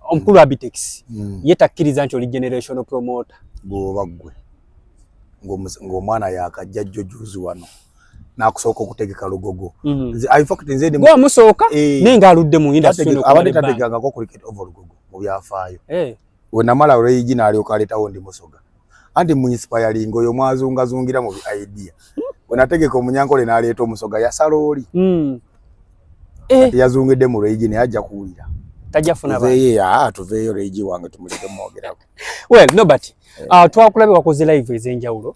omukulu Abitex yetakkiriza nti oli generational promoter bw'obagwe ng'omwana yakajjajjo juzi wano nakusooka okutegeka lugogo gwe amusooka naye ng'aludde mu industry abadde tategekangako cricket over lugogo mu byafaayo we namala olweyigi n'alyoka aleetawo ndi musoga anti mu inspiring oyo mwazungazungira mu idea we nategeka omunyankole n'aleeta omusoga yasala oli yazungidde mu lweyigi naye ajja kuwulira tajafuna tuveeyo lweyigi wange tumuleke mwogerako well Nobert twakulabe wakoze live ez'enjawulo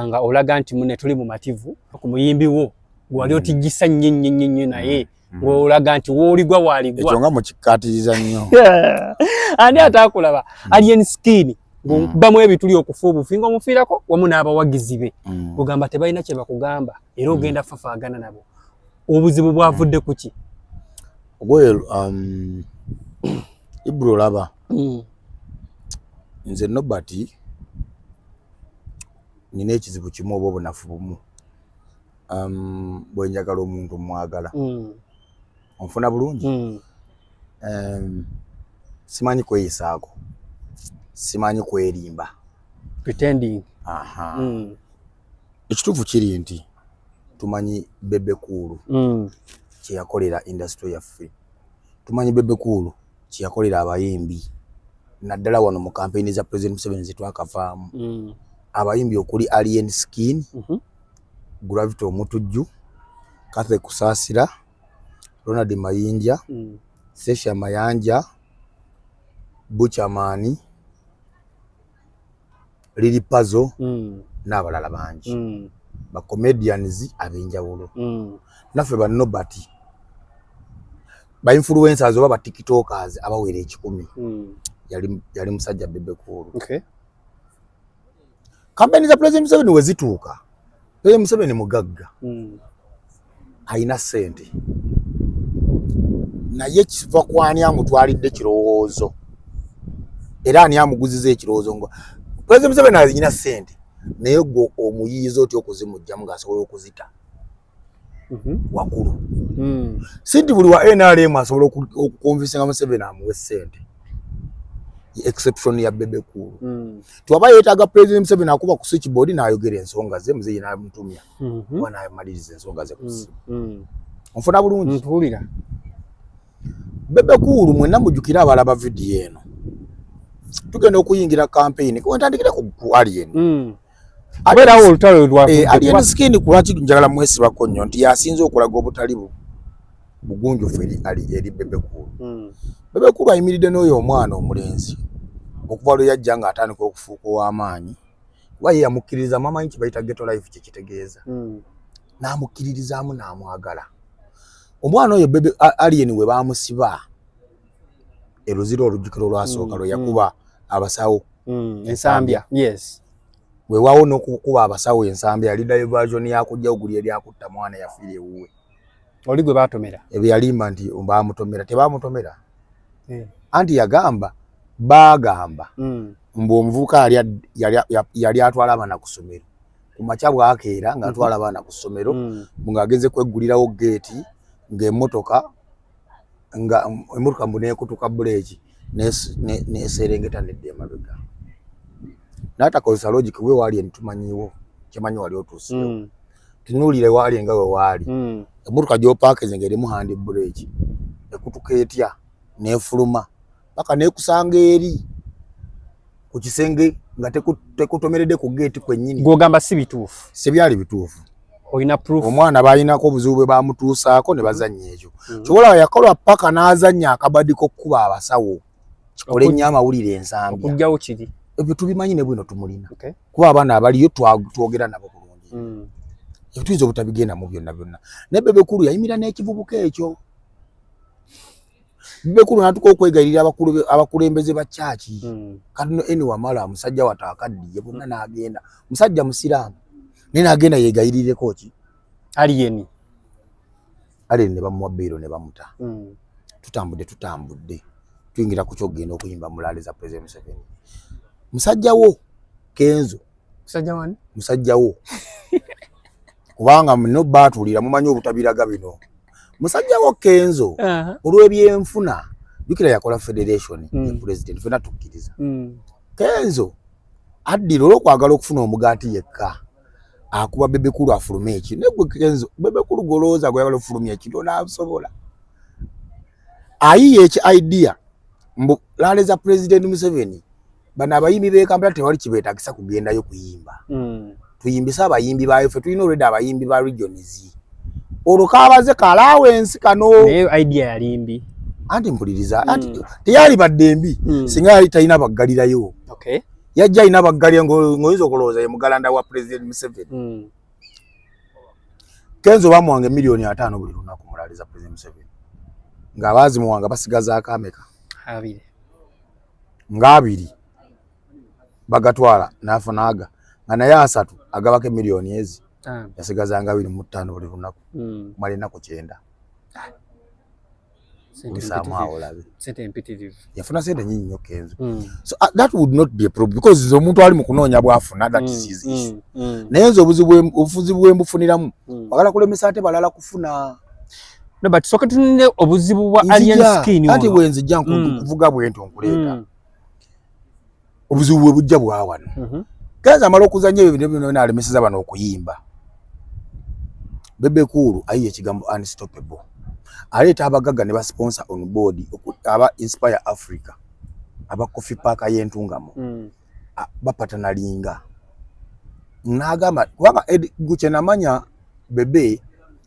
nga olaga nti mune tuli mu mativu ku muyimbi wo wali otigisa nnyo naye ng'olaga nti w'oligwa waaligwa ekyo nga mukikkaatiriza nnyo ani ataakulaba Alien Skin ng'okubamu ebituli okufa obufi ng'omufiirako wamu n'abawagizi be ogamba tebalina kye bakugamba era ogenda fafaagana nabo obuzibu bwavudde ku ki Ibro olaba nze Nobert nina ekizibu kimu oba obunafu bumu bwe njagala omuntu mwagala onfuna bulungi simanyi kweyisaako simanyi kwerimba pretending ekituufu kiri nti tumanyi Bebe Cool kye yakolera industry yaffe tumanyi Bebe Cool kye yakolera abayimbi naddala wano mu campaign za President Museveni zitwakavaamu abayimbi okuli Alien Skin Gravity Omutujju Kathe Kusaasira Ronald Mayinja Sesha Mayanja Buchamani Lili Puzzle n'abalala bangi ba comedians ab'enjawulo naffe ba Nobert ba influencers oba ba tiktokers abawera 10 yali musajja Bebe Cool campaign za President Museveni wezituuka President Museveni mugagga ayina ssente naye kiva kwani amutwalidde kirowoozo era ani amuguziza ekirowoozo ngo President Museveni ayina ssente naye gwo omuyiiza otyo okuzimujjamu ng'asobola okuzita wakulu sinti buli wa NRM asobola okukonvinsinga Museveni amuwe ssente exception ya Bebe Cool twaba yeetaaga President Museveni akuba ku switchboard n'ayogera ensonga ze muzeyi n'amutumya wana amaliriza ensonga ze ku simu onfuna bulungi mpulira Bebe Cool mwenna mujjukira abalaba video eno tugenda okuyingira campaign ko ntandikire ku Alien abera olutalo lwa Alien Skin kulaki njagala mwesibako nnyo nti yasinze okulaga obutali bugunjufu eri Bebe Cool Bebe Cool ayimiridde n'oyo omwana omulenzi okuva lwe yajja nga atandika okufuuka ow'amaanyi kuba ye yamukkiririza mamanyi kye bayita ghetto life kye kitegeeza n'amukkiririzaamu n'amwagala omwana oyo Bebe Alien we baamusiba eruziro olujjukiro lwasooka lwe yakuba abasawo ensambya weewaawo n'okukuba abasawo ensambya yali diversion yakujja oguli eri akutta mwana yafiira ewuwe oli gwe baatomera ebyo yalimba nti baamutomera tebaamutomera anti yagamba baagamba mbu omuvubuka yali atwala abaana ku ssomero ku makya bwakeera ng'atwala abaana ku ssomero ng'agenze kweggulirawo geeti ng'emmotoka mbu neekutuka buleeki neeserengeta nedda emabega n'atakozesa logic we waali entumanyiwo kyemanyi wali otuuseewo tunuulire waali nga we waali emmotoka gy'opaakinze erimu handi buleeki ekutuka etya neefuluma paka neekusanga eri ku kisenge nga tekutomeredde ku geeti kwennyini gw'ogamba si bituufu sibyali bituufu olina proof omwana baalinako obuzibu bwe baamutuusaako ne bazannya ekyo kyobola yakolwa paka n'azannya akabadi k'okkuba abasawo kikole nnyo amawulire ensambya okugjawo kiri ebyo tubimanyi ne bwino tumulina kuba abaana abaliyo twogera nabo bulungi ebituyinza obutabigenda mu byonna naye Bebe Cool yayimira n'ekivubuka ekyo Bebe Cool n'atuka okwegayirira abakulembeze ba kyaki kati eni wamala musajja wataakaddiye bonna n'agenda musajja musiraamu naye n'agenda yeegayirireko ki Alien ne bamuwa bbeero ne bamuta tutambudde tuyingira ku kyokugenda okuyimba mulaale za President Museveni musajjawo Kenzo musajjawo kubanga muno baatuulira mumanyi obutabiraga bino musajjawo Kenzo olw'ebyenfuna jukira yakola federation ya president fena tukkiriza Kenzo addira olw'okwagala okufuna omugaati yekka akuba Bebekulu afulume eki negwe Kenzo Bebekulu golooza gwayagala ofulumya ekintu onaasobola ayiye eki idea mbu laleza president Museveni bana abayimbi be Kampala tewali kibeetagisa kugendayo kuyimba tuyimbisa abayimbi bayo ffe tulina already abayimbi ba regions olwo kaabaze kalawensi kano naye idea yalimbi anti mpuliriza anti teyali baddembi singa yali talina baggalirayo okay yajja alina baggalira ng'oyinza okulowooza ye mugalanda wa president Museveni Kenzo bamuwange milioni 5 buli lunaku mulaliza president Museveni ng'abaazi muwanga basigaza akameka ng'abiri bagatwala n'afunaaga nga naye 3 agabako milioni ezi yasigazanga 25 buli lunaku mali ennaku 9 yafuna sente nyingi nnyo Kenzo so that would not be a problem because omuntu ali mu kunoonya bwafuna that is his issue naye nze obufuzi bwembufuniramu bagala kulemesa ate balala kufuna no but soka tunine obuzibu bwa alien skin ati bwenzijja nkuvuga bwento nkuleeta obuzibu bwe bujja bwawano Kenzo amala okuzanya ebyo bino nalemeseza bano okuyimba Bebekulu ayiye ekigambo unstoppable aleta abagaga ne ba sponsor on board aba Inspire Africa aba Coffee Park y'entungamo bapata linga nagamba kubanga guche namanya Bebe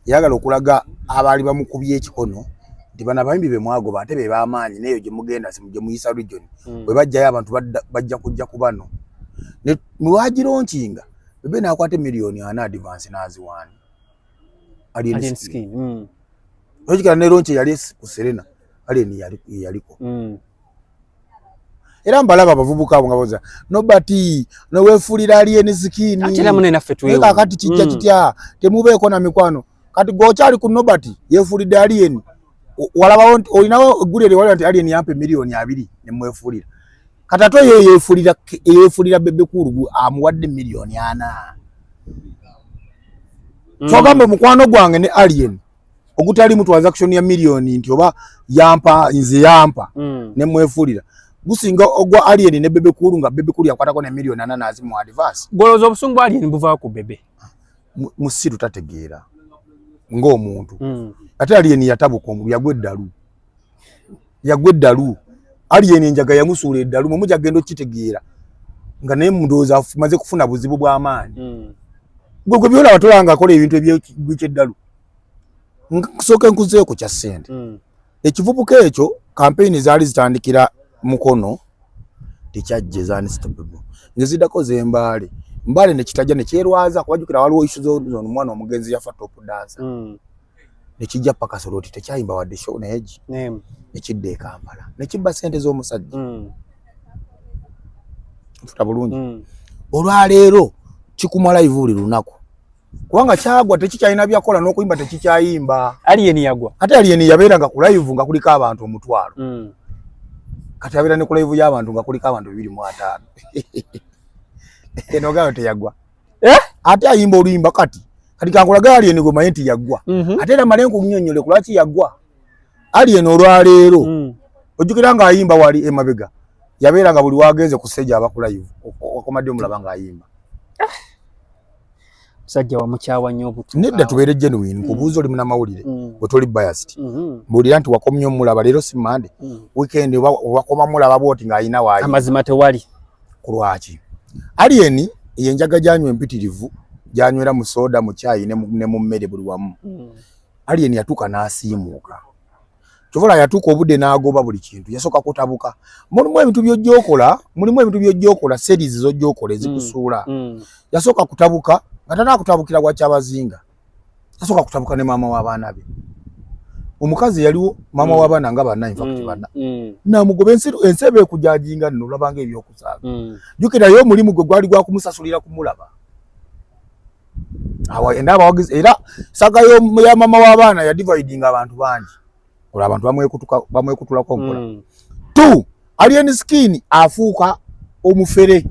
yagala okulaga abali bamukubye ekikono ndi bana bayimbi be mwago bate be baamaanyi neyo gye mugenda simuje muyisa region bwe bajja abantu bajja kujja kubano ne muwajironkinga Bebe nakwate milioni 4 advance naziwani alien skin Logika ne ronche yali ku Serena alien yaliko era mbalaba bavubuka abo ngaboza nobati no wefulira alien skin atera munene naffe tuwe kati kijja kitya temubeeko na mikwano kati gochali ku nobati yefulira alien walaba olinawo gulere wali anti alien yampe milioni 2 ne mwefulira katato yefulira Bebekulu amuwadde milioni 4 Chogambe mukwano gwange ne alien ogutali mu transaction ya milioni nti oba yampa nze yampa ne mwefulira gusinga ogwa alien ne Bebekulu nga Bebekulu yakwatako ne milioni 4 azimu advance golozo obusungu alien buva ku Bebe musiru tategeera ng'omuntu ate alien yatabuka omuntu yagweddalu alien enjaga yamusuula eddalu mu mujagendo kitegeera nga naye mundoza maze kufuna buzibu bw'amaanyi gwe byola batolanga akola ebintu eby'eddalu kusooka nkuzeeko ku kya ssente ekivubuka ekyo kampeyini zaali zitandikira mukono tekyajje unstoppable ngeziddako zembaale mbaale nekitajja nekyerwaza kubajjukira waliwo issu zono omwana omugenzi yafa top dancer nekijja paka soloti tekyayimba wadde show neegi nekidda e Kampala nekibba ssente z'omusajja futa bulungi olwaleero kikumala live buli lunaku kubanga kyagwa tekikyalina byakola n'okuyimba tekikyayimba alien yagwa ate alien yabeeranga ku live nga kuliko abantu omutwalo kati abeera ne ku live y'abantu nga kuliko abantu 205 eno gayo teyagwa ate ayimba oluyimba kati kankulaga alien gwe maye nti yagwa ate era malengo nnyonnyole ku lwaki yagwa alien olwaleero ojjukira nga ayimba wali emabega yabeeranga buli wagenze ku stage aba ku live wakomadde omulaba nga ayimba sajja wa mukyawa nnyo obutu nedda tubeere genuine kubuuza oli munamawulire bwe toli biased mbuulira nti wakomye omulaba leero si Monday weekend wakoma mulaba bwoti ng'ayina waayi amazima tewali ku lwaki alien yenjaga gyanywa empitirivu gyanywera mu soda mu caayi ne mu mmere buli wamu alien yatuuka n'asiimuuka kyovula yatuuka obudde n'agoba buli kintu yasooka kutabuka mulimu ebintu by'ojjookola series z'ojjookola ezikusuula yasooka kutabuka nga tanaakutabukira gwa kyabazinga yasooka kutabuka ne maama w'abaana be omukazi yaliwo maama w'abaana nga banna infact banna namugoba ensebe ekujajinga nno olabanga ebyokusaaga jjukirayo omulimu gwe gwali gwa kumusasulira kumulaba abawagizi era saga ya maama w'abaana yadividinga abantu bangi olwo abantu bamwekutulako mpola alien skin afuuka omufere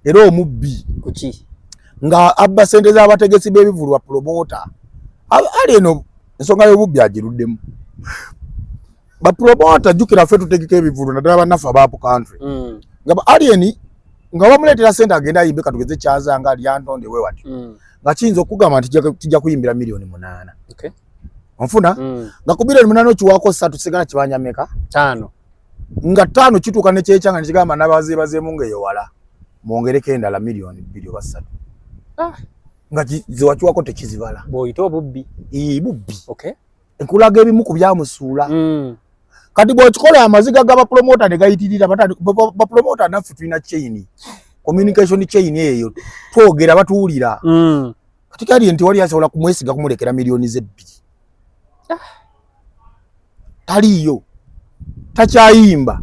era omubbi kuki nga abba sente z'abategesi b'ebivulu promota ali eno ensonga y'obubbi agiruddemu ba promoter jukira fetu tekike bivulu nadala banafa bapo country ngaba alien nga bamuletera sente agenda yimbe katugeze kyaza nga ali Antonde we wati nga kiyinza okugamba nti tijja kuyimbira milioni 8 okay onfuna nga ku milioni 8 okiwako 3 sigana kibanja meka 5 nga 5 kituuka ne kyekyanga ne kigamba nabazeebazeemu ngaeyo wala mwongereko endala milioni 2 oba 3 nga ziwakiwako tekizibala bw'oyita obubbi bubbi okay nkulaga ebimu ku byamusuula kati bw'okikola amaziga g'abapromota ne gayitirira bapromota naffe tulina chain communication chain eyo twogera batuwulira kati kali nti wali asobola kumwesiga kumulekera milioni 2 taliyo takyayimba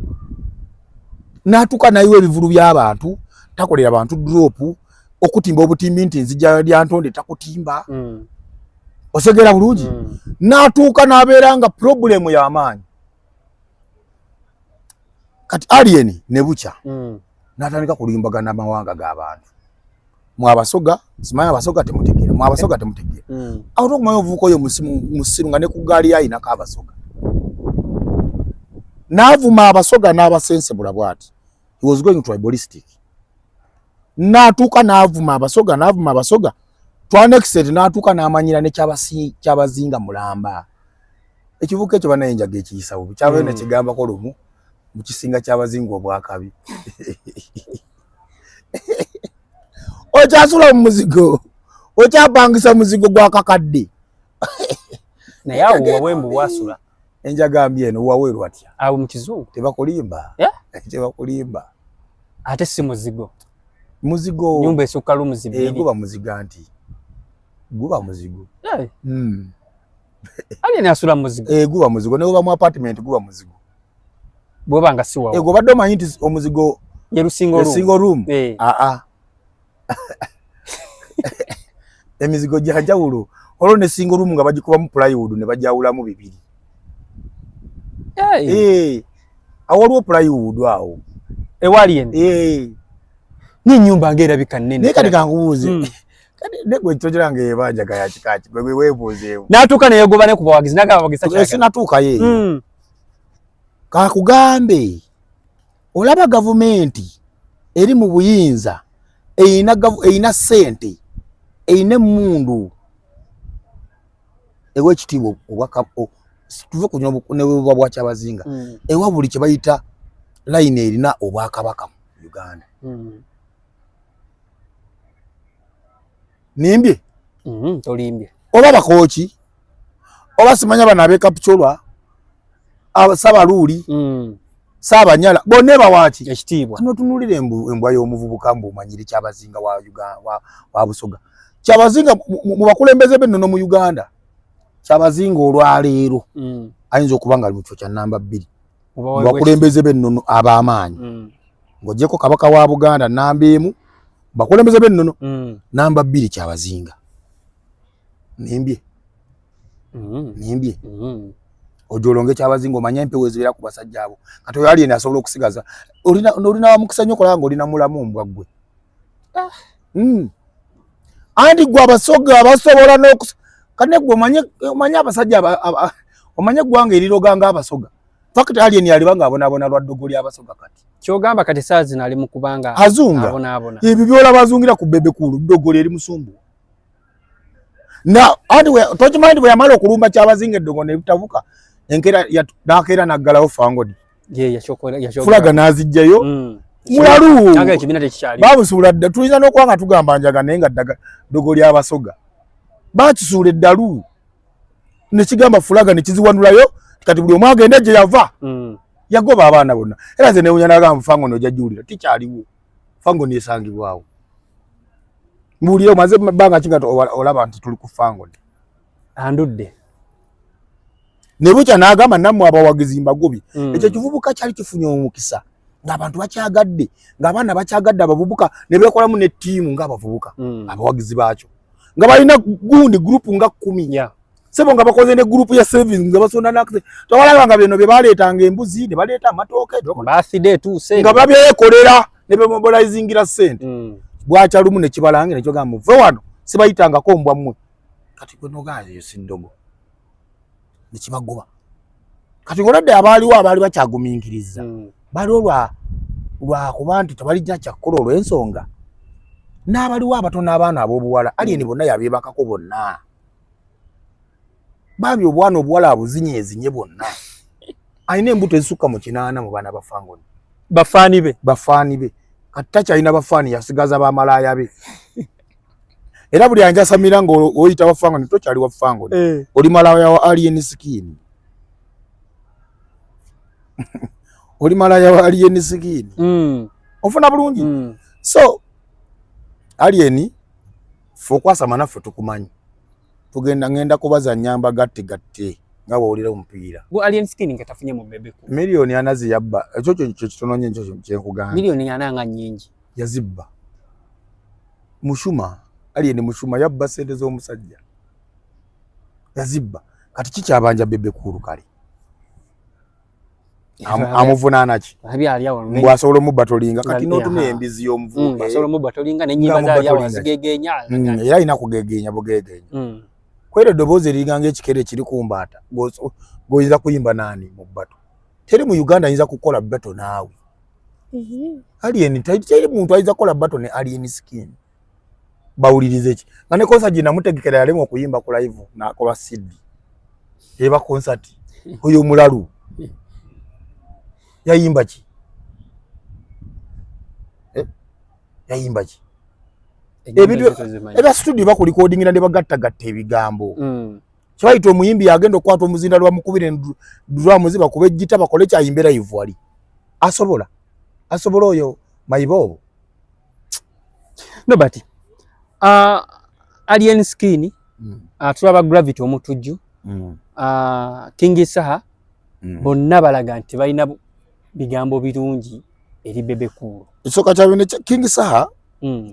n'atuuka nayiwa ebivulu by'abantu takolera abantu drop okutimba obutimbi nti nzija lya Ntonde takutimba osegera bulungi n'atuuka n'abeera nga problemu y'amaanyi kati alien ne bucha n'atandika kulimbagana amawanga g'abantu mwabasoga simanya abasoga temutegeera mwabasoga temutegeera awo tokumanya ovuuka oyo musiru nga ne ku gaali yayinako abasoga n'avuma abasoga n'abasensebula bw'ati he was going tribalistic n'atuuka n'avuma abasoga twanexet n'atuuka n'amanyira ne kyabazinga mulamba ekivuka ekyo banaye enjaga ekiyisa bubi kyabayo ne kigambako lumu mu kisinga kyabazinga obwakabi okyasula mu muzigo okyapangisa muzigo gwakakadde naye awo wawembu bwasula enjaga mbi eno waweerwa atya awo mu kizungu tebakulimba tebakulimba ate si muzigo nyumba esukka lumu zibiri guba muziga nti guba muzigo alien asula muzigo guba muzigo ne uba mu apartment guba muzigo bwobanga si wawo go badde omanyi nti omuzigo yerusingo room emizigo gyanjawulo olwo ne single room nga bagikuba mu plywood ne bajawulamu bibiri awaliwo plywood awo ewalien ni nyumba ng'erabika nnene naye kati kankubuuze kati negwe tojolanga ebanja ga yakikaki gwe weebuuzeewo n'atuuka neyegoba ne ku bawagizi naga abawagizi takyagala sinatuuka yeeyo kakugambe olaba gavumenti eri mu buyinza eyina ssente eyina emmundu ewa ekitiibwa tuve ku nebwa bwa Kyabazinga ewa buli kye bayita layini erina obwakabaka mu Uganda nimbye tolimbye oba bakooki oba simanya bano ab'ekapitolwa Sabaluuli Saabanyala bonna bawaki ekitiibwa kano tunulira embwa y'omuvubuka mbumanyire Kyabazinga wa Busoga Kyabazinga mu bakulembeze b'ennono mu Uganda Kyabazinga olwaleero ayinza okuba nga ali mu kifo kya namba 2 mu bakulembeze b'ennono ab'amaanyi ng'ogyeko kabaka wa Buganda namba 1 bakulembeze b'ennono namba 2 Kyabazinga nimbye ojolonge Kyabazinga omanya empewo ezibeera ku basajja abo kati oyo alien asobola okusigaza olina mukisa nnyo okolanga olina mulamu mbwa ggwe andi gwe abasoga basobola kane gwe omanye abasajja omanye eggwanga eriroganga abasoga fakiti alien yalibanga abonaabona lwa ddogo ly'abasoga kati kyogamba kati saa zino ali mu kubanga azunga ebyo byolaba azungira ku Bebekulu ddogo lyeri musumbu andi tokimanyi nti bwe yamala okulumba Kyabazinga eddogo ne bitabuka enkera nakeera naggalawo fangodi fulaga n'azijjayo mulalu babusuula dda tuyinza n'okuba nga tugamba njaga naye nga ddogo ly'abasoga bakisuula eddalu ne kigamba fulaga ne kiziwanulayo kati buli omu agenda gye yava yagoba abaana bonna era nze newunya nagamba fango nojajulira tikyaliwo fango nesangibwawo mbulire omaze bbanga kinga olaba nti tuli ku fango andudde ne bukya n'agamba nammwe abawagizi mbagobi ekyo kivubuka kyali kifunye omukisa ng'abantu bakyagadde ng'abaana bakyagadde abavubuka ne beekolamu ne ttiimu ng'abavubuka abawagizi baakyo nga balina gundi gurupu nga 10 sebo nga bakoze ne group ya savings nga basonda nakse tawalaba nga bino bye baleetanga embuzi ne baleeta amatooke birthday tu sente nga babyekolera ne be mobilizingira sente bwacha lumu ne kibalange ne kyoga muve wano sibayitanga ko mbwa mmwe kati gwe nogaze yo sindogo ne kibagoba kati ngoladde abaali bakyagumiikiriza bali lwa kuba nti tebalina kyakukola olw'ensonga n'abaliwo abatono abaana ab'obuwala Alien bonna yabeebakako bonna bambi obwana obuwala abuzinyeezinye bonna alina embuto ezisukka mu 8 mu baana bafangoni bafaani be kati takyalina bafaani yasigaza bamalaaya be era buli anjasamira ng'oyita wafangoni tokyali wafangoni oli malaaya wa Alien Skin oli malaaya wa Alien Skin ofuna bulungi so Alien ffe okwasama naffe tukumanyi ngenda kubaza nyamba gatte nga bw'owulira omupiira Alien Skin nga tafunye mu bebe ku miliyoni anazi yabba ekyo kitono nnyo ekyo kyenkugamba miliyoni ananga nnyingi yazibba mushuma Alien mushuma yabba sente z'omusajja yazibba kati kikyabanja bebe kulu kale amuvunaana ki bw'asobola omubatolinga kati n'otuma embizi y'omuvubuka asobola omubatolinga n'ennyimba zaalyawo azigegenya era alina kugegenya bugegenya kwera eddoboozi eriringa ng'ekikere kiri ku mbaata g'oyinza kuyimba naani mu bbato teri mu Uganda ayinza kukola bbato naawe Alien teri muntu ayinza kukola bbato ne Alien Skin bawulirize ki nga ne konsa gye namutegekera yalema okuyimba ku live n'akola CD eba konsati oyo mulalu yayimba ki yayimba ki ebya studio bakuli recordingira ne bagattagatta ebigambo kibayita omuyimbi yagenda okwata omuzinda lwa mukubire drum ziba kuba ejjita bakole kyayimbe live wali asobola oyo mayibobo no but Alien Skin tulaba Gravity omutujju King Saha bonna balaga nti balina bigambo birungi eri bebe kulu isoka kyabene King Saha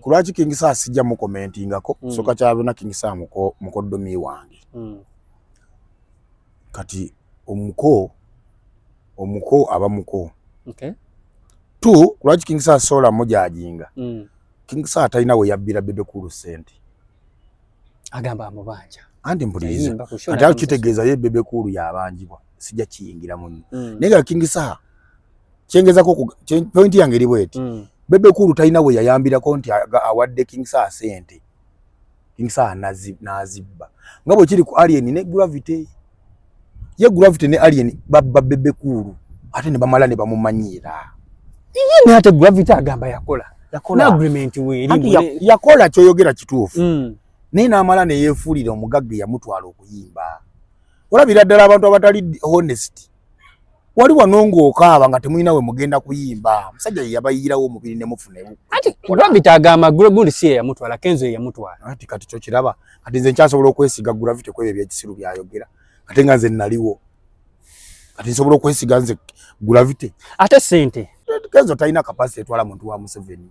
kulwaki King Saha sijja mu commentingako isoka kyabene King Saha mukoddomi wange kati omuko aba muko okay tu kulwaki King Saha sola moja ajinga King Saha talina we yabbira bebe kulu sente agamba amubanja andi mpuliriza ati awo kitegeeza ye bebe kulu yabanjibwa sijja kiyingira munno naye King Saha kyengezako point yange eri bweti bebe kulu talina we yayambirako nti awadde King Saha sente King Saha nazibba nga bwe kiri ku Alien ne Gravity ye Gravity ne Alien babba bebe kulu ate ne bamala ne bamumanyira ne ate Gravity agamba yakola na agreement weeri yakola kyoyogera kituufu naye n'amala ne yeefuulira omugagga yamutwala okuyimba olabira ddala abantu abatali honest wali wano ng'okaaba nga temulina we mugenda kuyimba musajja ye yabayirawo omubiri ne mufune ati Gravity agamba gundi si ye yamutwala Kenzo ye yamutwala ati kati kyo kiraba kati nze nkyasobola okwesiga Gravity kwebyo ebyekisiru byayogera ate nga nze naliwo kati nsobola okwesiga nze Gravity ate sente Kenzo talina kapasite etwala muntu wa Museveni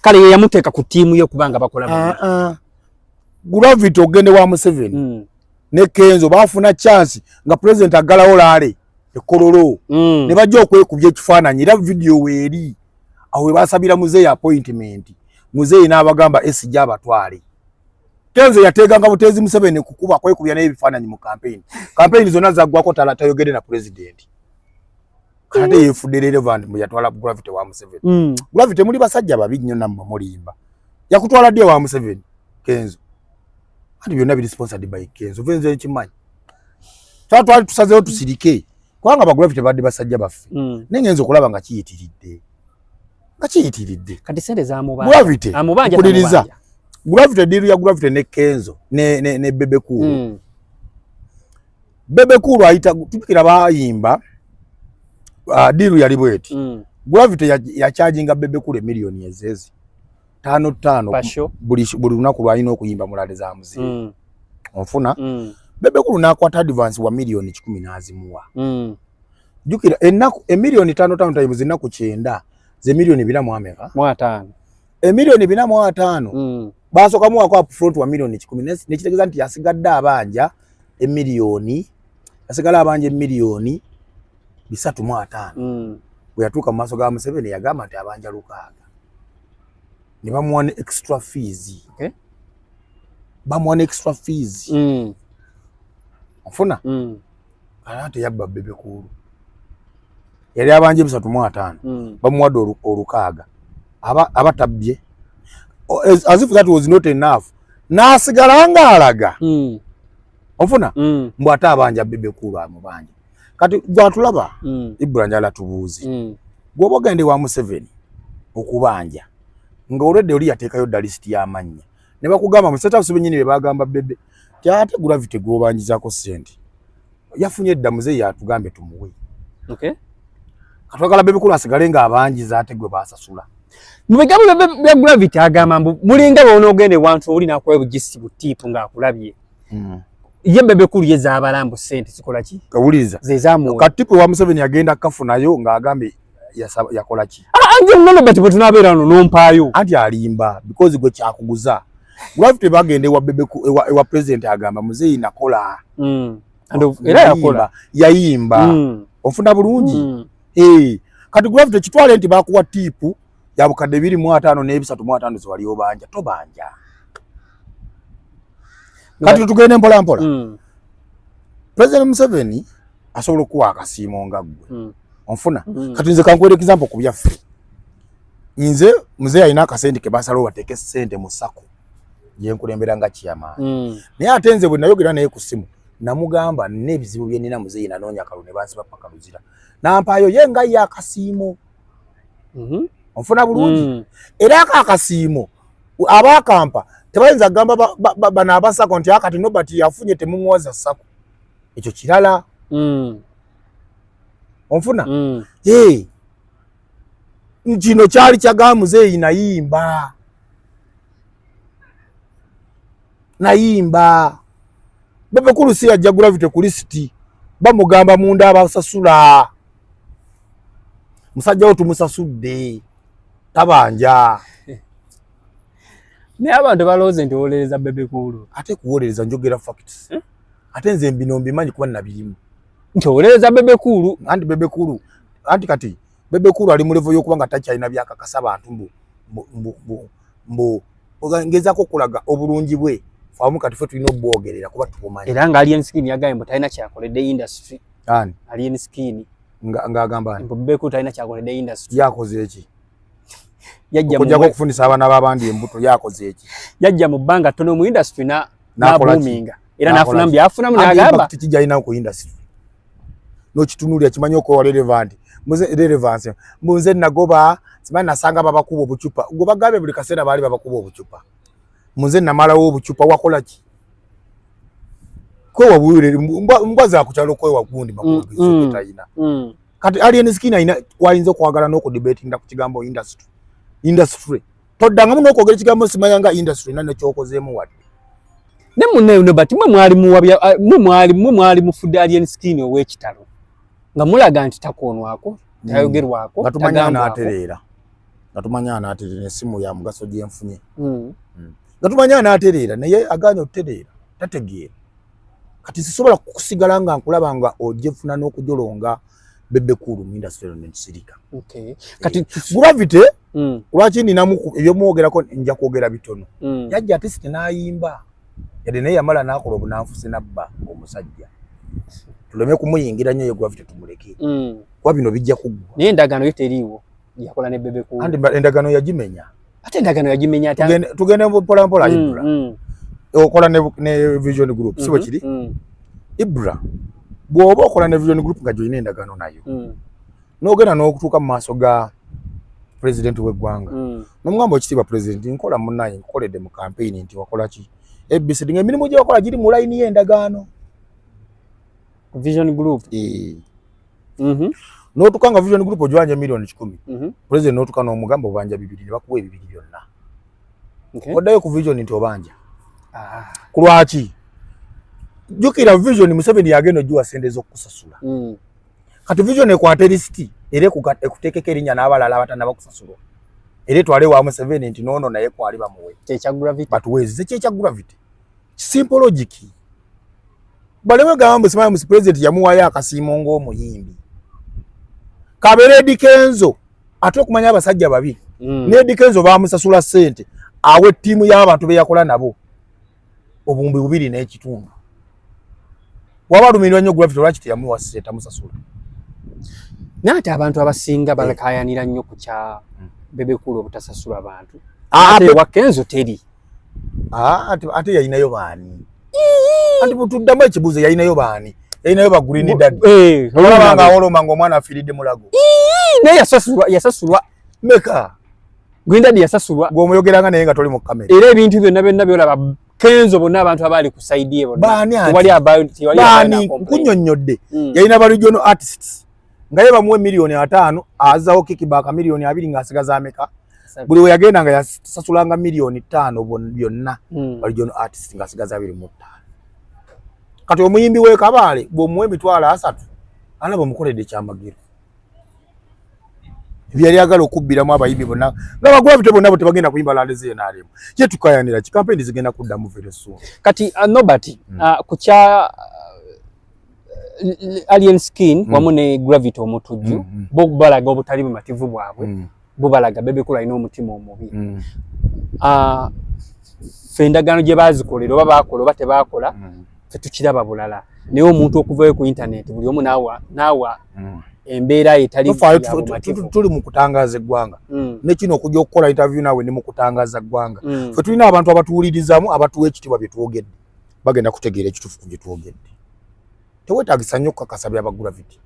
kale ye yamuteeka ku ttiimu ye okubanga bakola Gravity ogende wa Museveni ne Kenzo bafuna chance nga president agalawo laale ekololo ne bajja okwekubya ekifaananyi era video weeri awo we basabira muzeeyi appointment muzeeyi n'abagamba esijja abatwale Kenzo yateeganga buteezi Museveni kukuba kwekubya n'ebifaananyi mu campaign zonna zaggwako tayogedde na president kate yeefudde relevant mu yatwala Gravity wa Museveni Gravity muli basajja babi nnyo nammwe mulimba yakutwala ddi wa Museveni Kenzo ati byonna biri sponsored by Kenzo venze ekimanyi twali tusazeewo tusirike kubanga ba Gravity badde basajja baffe nengenza okulaba nga kiyitiridde kati sente zamubanja Gravity amubanja Gravity diru ya Gravity ne Kenzo ne bebe kulu bebe kulu ayita tupikira bayimba diru yali bweti Gravity ya charginga bebe kulu miliyoni ezezi 5 buli lunaku lwalina okuyimba mulale za muziki onfuna bebe kulu nakwata advance wa miliyoni 10 n'azimuwa jukira emiliyoni 5 times ennaku 9 ze miliyoni 4 emiliyoni 4 basooka muwako upfront wa miliyoni 10 nekitegeeza nti yasigadde abanja emiliyoni yasigala abanja emiliyoni 3.5 bwe yatuuka mu maaso ga Museveni yagamba nti abanja 6 ne bamuwa ne extra fees bamuwa ne extra fees ofuna ate yabba Bebe Cool yali abanje 350 bamuwadde olukaaga abatabye as if that was not enough nasigala nga alaga ofuna mbu ate abanja Bebe Cool amubanja kati gwatulaba Ibra njala tubuuzi gwobagende wa Museveni okubanja nga already oli yateekayo list y'amannya ne bakugamba mu State House benyini be bagamba Bebe kyate Gravity gwobanjizako sente yafunye edda muzeeyi yatugambe tumuwe okay katwagala Bebe Cool asigale nga abanjiza ate gwe basasula mubigambo bya Gravity agamba mbu mulinga bonoogende wantu oli nakwaye bugisi butipu ng'akulabye ye Bebe Cool yeza abalambo sente sikola ki kawuliza zezamu katipu wa Museveni agenda kafunayo ng'agambe yakola ki anje nono bati tunabeera no nompayo anti alimba because gwe kyakuguza Gravity bagende wa Bebe Cool wa president agamba muzeeyi nakola ando era yakola yayimba ofuna bulungi kati Gravity kitwale nti bakuwa tipu ya bukadde 2.5 ne 3.5 ziwali obanja tobanja kati tugende mpola mpola President Museveni asobola okuwa akasiimo nga gwe onfuna kati nze kankwere example ku byaffe nze muzeeyi alina akasente ke basalawo bateeke sente mu sako ye nkulembera nga kiyamaani naye ate nze bwe nayogera naye ku simu namugamba n'ebizibu bye nnina muzeeyi nanoonya kalulu ne bansiba paka luzira nampaayo ye nga ye akasiimo onfuna bulungi era akasiimo abakampa tebayinza gamba bana abasako nti akati nobati yafunye temumuwaza sako ekyo kirala onfuna kino kyali kyagamba muzeeyi nayimba Bebe Cool si yajja Gravity ku list bamugamba munda abasasula musajja wo tumusasudde tabanja ne abantu balooze nti olereza Bebe Cool ate kuwolereza njogera facts ate nze mbino mbimanyi kuba nabirimu nti olereza Bebe Cool anti Bebe Cool anti kati Bebe Cool ali mu level y'okuba nga takyalina byakakasa abantu mbu ngezako kulaga obulungi bwe faamu kati fe tulina obwogerera kuba tubumanyi era nga Alien Skin yagaye mbu talina kyakoledde industry ani Alien Skin ng'agamba ani mbu Bebe Cool talina kyakoledde industry yakoze eki yajja okujjako okufunisa abaana b'abandi embuto yakoze eki yajja mu bbanga ttono mu industry na boominga era n'afuna mu byafunamu n'agamba tikijjalina ku industry n'okitunuulira kimanyi okuwa relevant relevance nze nagoba simanyi nasanga babakuba obucupa gwe bagambe buli kaseera baali babakuba obucupa nze namalawo obucupa wakola ki kwewa bwire mbwa zakukyalo kwewa gundi makulu tayina kati Alien Skin ayina wayinza okwagala n'okudebatinga ku kigambo industry toddangamu n'okwogera ekigambo simanya nga industry nane kyokozeemu wadde ne munne bati mwe mwali mufudde Alien Skin ow'ekitalo nga mulaga nti takoonwako tayogerwako nga tumanya anaatereera n'essimu ya mugaso gye nfunye nga tumanya anaatereera naye agaanye otereera tategeera kati sisobola kukusigala nga nkulaba nga ojjefuna n'okujolonga Bebe Cool mu industry n'ensirika kati Gravity lwaki ninamu ebyomwogerako nja kwogera bitono yajja ate sitenayimba yadde naye yamala n'akola obunanfusi nabba omusajja tuleme kumuyingira nnyo ye Gravity tumuleke kuba bino bijja kuggwa naye endagaano ye teriiwo yakola ne Bebe Cool andi endagaano yagimenya ate endagaano yagimenya ate tugende mpola mpola Ibra okola ne Vision Group sibo kiri Ibra bw'oba okola ne Vision Group nga joyina endagaano nayo n'ogenda n'okutuuka mu maaso ga president w'eggwanga n'omugamba ekitiibwa president nkola munnaye nkoledde mu campaign nti wakola ki ABC nga emirimu gye wakola giri mu layini y'endagaano Vision Group n'otuuka nga Vision Group ojwanja $1,000,000 president n'otuuka n'omugamba obanja 2 ne bakuwa 2 byonna oddayo ku Vision nti obanja ku lwaki jjukira Vision Museveni yagenda ojuwa sente z'okusasula kati Vision ekwata lisiti era ekuteekeko erinnya n'abalala abatannaba kusasulwa era etwale wa Museveni nti noono naye kwali bamuwe kyekya Gravity batuweezize kyekya Gravity simple logic baleme gamba simanyi musi president yamuwayo akasiimo ng'omuyimbi kabeera Eddy Kenzo ate okumanya abasajja babi ne Eddy Kenzo bamusasula ssente awe ettiimu y'abantu be yakola nabo obumbi 2 n'ekitundu wabalumirwa nnyo Gravity lwaki teyamuwasise tamusasula nate abantu abasinga balakayanira nnyo ku kya Bebe Cool obutasasula abantu ate wakenzo teri ate yayinayo baani ati butuddamu ekibuuzo yayinayo baani yayinayo ba Green Dad olabanga awoloma ng'omwana afiiridde mulago naye yasasulwa meka Green Dad yasasulwa ng'omuyogeranga naye nga toli mu kamera era ebintu byonna byolaba kenzo bonna abantu abali ku side ye bonna baani nkunnyonnyodde yayina ba regional artists nga ye bamuwe $5,000,000 azawo kickback $2,000,000 ng'asigaza ameka buli we yagenda nga yasasulanga $5,000,000 byonna ba regional artists ng'asigaza 25 kati omuyimbi we Kabaale bw'omuwe $300 alaba omukoledde kyamagiro byali agala okubbiramu abayimbi bonna nga Gravity bonna tebagenda kuyimba lande ze NRM ye tukayanira ki campaign zigenda kuddamu very soon kati Nobert ku kya Alien Skin wamu ne Gravity omutujju bo balaga obutali bumativu bwabwe bo balaga Bebe Cool alina omutima omubi fe endagaano gye bazikolera oba baakola oba tebakola tetukiraba bulala naye omuntu okuvayo ku internet buli omu naawa embeera etali tuli mu kutangaza eggwanga ne kino okujja okukola interview naawe ne mu kutangaza eggwanga fe tulina abantu abatuwulirizamu abatuwa ekitiibwa bye twogedde bagenda kutegeera ekituufu ku bye twogedde tewetaagisa nnyo okukakasa byaba Gravity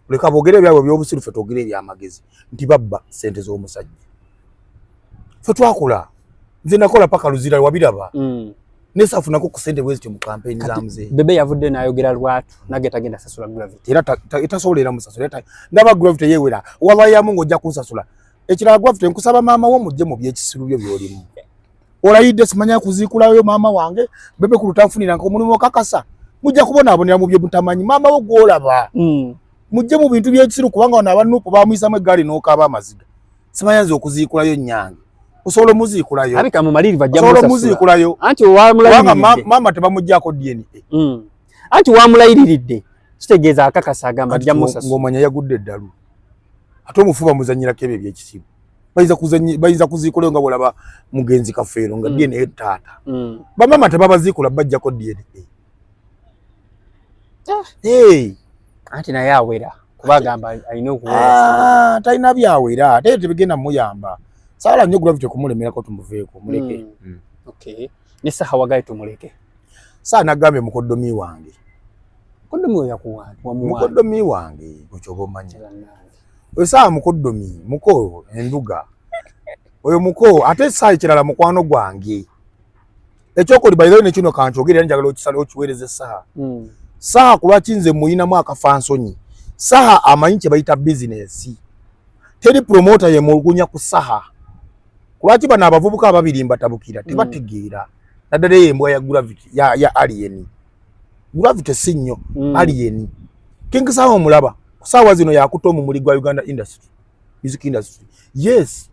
leka boogere ebyabwe by'obusiru fe twogere ebyamagezi nti babba ssente z'omusajja fe twakola nze nakola paka luzira wabiraba nesafunako ku ssente bwezityo mu campaign za mzee Bebe yavudde n'ayogera lwatu nage tagenda sasula Gravity era etasobolera musasula ndaba Gravity yewera wallahi yamu ng'ojja kunsasula ekirala Gravity nkusaba maama wo mujje mu byekisiru byo byolimu olayidde simanya kuziikulayo maama wange Bebe Cool tanfunira omulimu okakasa mujja kubonaabonera mu bye mutamanyi maama wo gwolaba mujje mu bintu byekisiru kubanga wano abanupu bamuyisamu eggaali n'okaaba amaziga simanyanza okuziikulayo nnyange osobola muziikulayo abika mu maliri bajja osobola muziikulayo anti wamulayiridde maama tebamuggyako DNA anti wamulayiridde kitegeeza akakasa agamba ajja musasula ng'omanya yagudde eddalu ate omufuba muzanyirako ebyo ebyekisiru bayinza kuziikulayo nga bwolaba mugenzi kafeero nga DNA taata bamaama tebabaziikula bajjako DNA anti naye awera kubagamba alina okuwera talina byawera ate tebigenda muyamba saala nnyo Gravity kumulemerako tumuveeko muleke okay ne saha wagaye tumuleke saa nagambe mukoddomi wange mukoddomi wange okyoba omanyi oyo saa mukoddomi muko enduga oyo muko ate saa ekirala mukwano gwange ekyokoli bayirayo nekino kankyogere njagala okisala okiweereze saha saha kulwaki nze muyinamu akafansonyi saha amanyi kye bayita bizinesi teri promoter ye mulugunya ku saha kulwaki bano abavubuka ababirimba tabukira tebategeera naddala embwa ya Gravity ya Alien Gravity si nnyo Alien King Saha omulaba kusaawa zino yakuta omumuli gwa Uganda music industry yes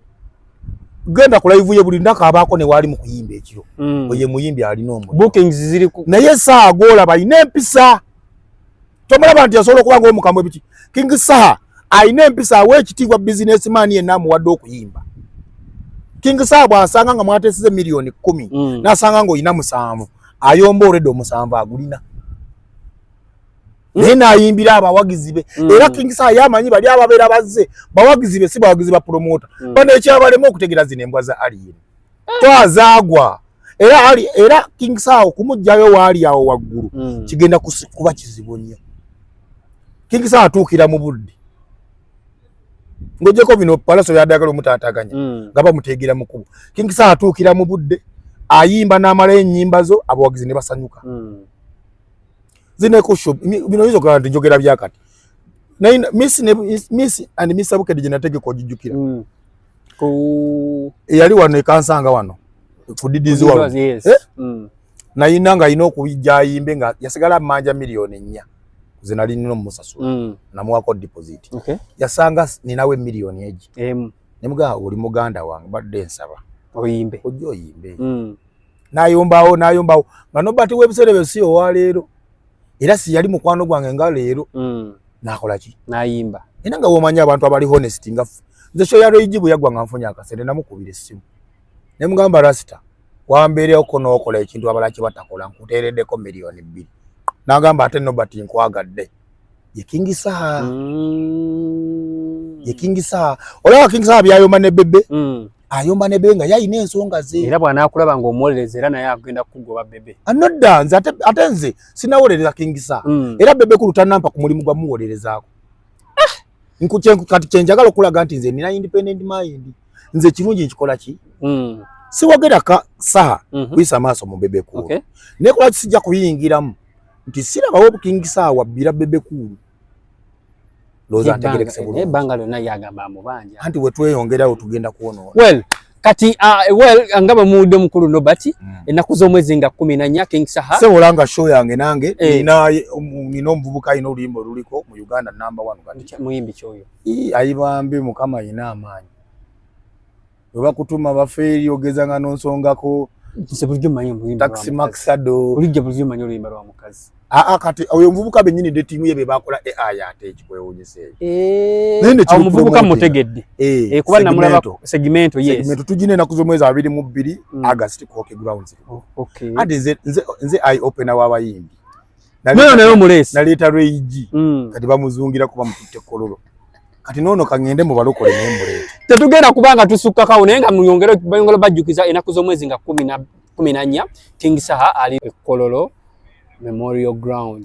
genda ku live ye buli ndaka abaako ne wali mu kuyimba ekiro oye muyimbi alina omu bookings ziri ku naye Saha golaba ine empisa tomulaba nti asobola okuba ng'omukambwe biki King Saha ayina empisa awe ekitiibwa businessman yenna amuwadde okuyimba King Saha bw'asanga nga mwateesize $10,000,000 n'asanga ng'olina 7 ayomba olwedde 7 agulina naye n'ayimbira abawagizi be era King Saha yamanyi bali ababeera bazze bawagizi be si bawagizi ba promota bano ekyabalema okutegeera zino embwa za Alien twazaagwa era King Saha okumugjayo waali awo waggulu kigenda kuba kizibu nnyo King Saha atuukira mu budde ng'ogyeko bino palaso byadagala omutaataganya nga bamuteegera mukubu King Saha atuukira mu budde ayimba n'amalayo ennyimba zo abawagizi ne basanyuka zineko shop bino hizo kandi njogera byakati miss and miss Abukedi gye nategeka ogijjukira yali wano ekansanga wano ku didizi wano nayina nga alina okubijja ayimbe nga yasigala mmanja $4,000,000 ze nali nina omusasula namuwako deposit yasanga ninawe $1,000,000 egi nemugaa oli muganda wange badde nsaba oyimbe ojja oyimbe nayombawo nga Nobert w'ebiseera byo si owaleero era si yali mukwano gwange nga leero nakola ki nayimba era nga womanyi abantu abali honest nga nze sho yalo ijibu yagwa nga nfunye akasente namukubira essimu ne mugamba Rasta wambeereko n'okola ekintu abalaki batakola nkuteereddeko $2,000,000 n'agamba ate Nobert nkwagadde ye King Saha. Ye King Saha olaba King Saha byayomba ne Bebe ayomba ne Benga yayina ensonga ze era bw'anaakulaba ng'omuwolereza era naye agenda kugoba Bebe anodda nze ate nze sinawolereza King Saha era Bebe ku lutanampa ku mulimu gwa muwolerezaako kati kyenjagala okulaga nti nze nina independent mind nze kirungi nkikola ki siwogera ka Saha kuyisa maaso mu Bebe Cool nekola kisijja kuyingiramu nti sirabawo King Saha wabbira Bebe Cool loza ntegerekese bulungi ebbanga lyonna yagamba amubanja anti we tweyongerawo tugenda kuwonoona well kati nga bamuwudde mukulu Nobert ennaku z'omwezi nga 14 King Saha sebolanga show yange nange nina omuvubuka ayina oluyimba oluliko mu Uganda #1 kati muyimbi kyoyo ayibambi mukama ayina amaanyi oba kutuma bafeeri ogeza nga nonsongako nse bulijjo manyi oluyimba Taxi Maxado bulijjo manyi oluyimba lwa mukazi kati oyo omuvubuka bennyini de tiimu ye be bakola AI ate ekikwewunyise omuvubuka mutegedde kuba namulaba segmento yes segmento tujine ennaku z'omwezi 22 August ku Hockey Grounds ate nze eye opener w'abayimbi nayo omulesi naleeta Reigi kati bamuzungira kuba mututte kololo kati noono kangende mu balokole naye muleeta tetugenda kubanga tusukkakawo naye nga bayongera bajjukiza ennaku z'omwezi nga 14 King Saha ali e Kololo Memorial Grounds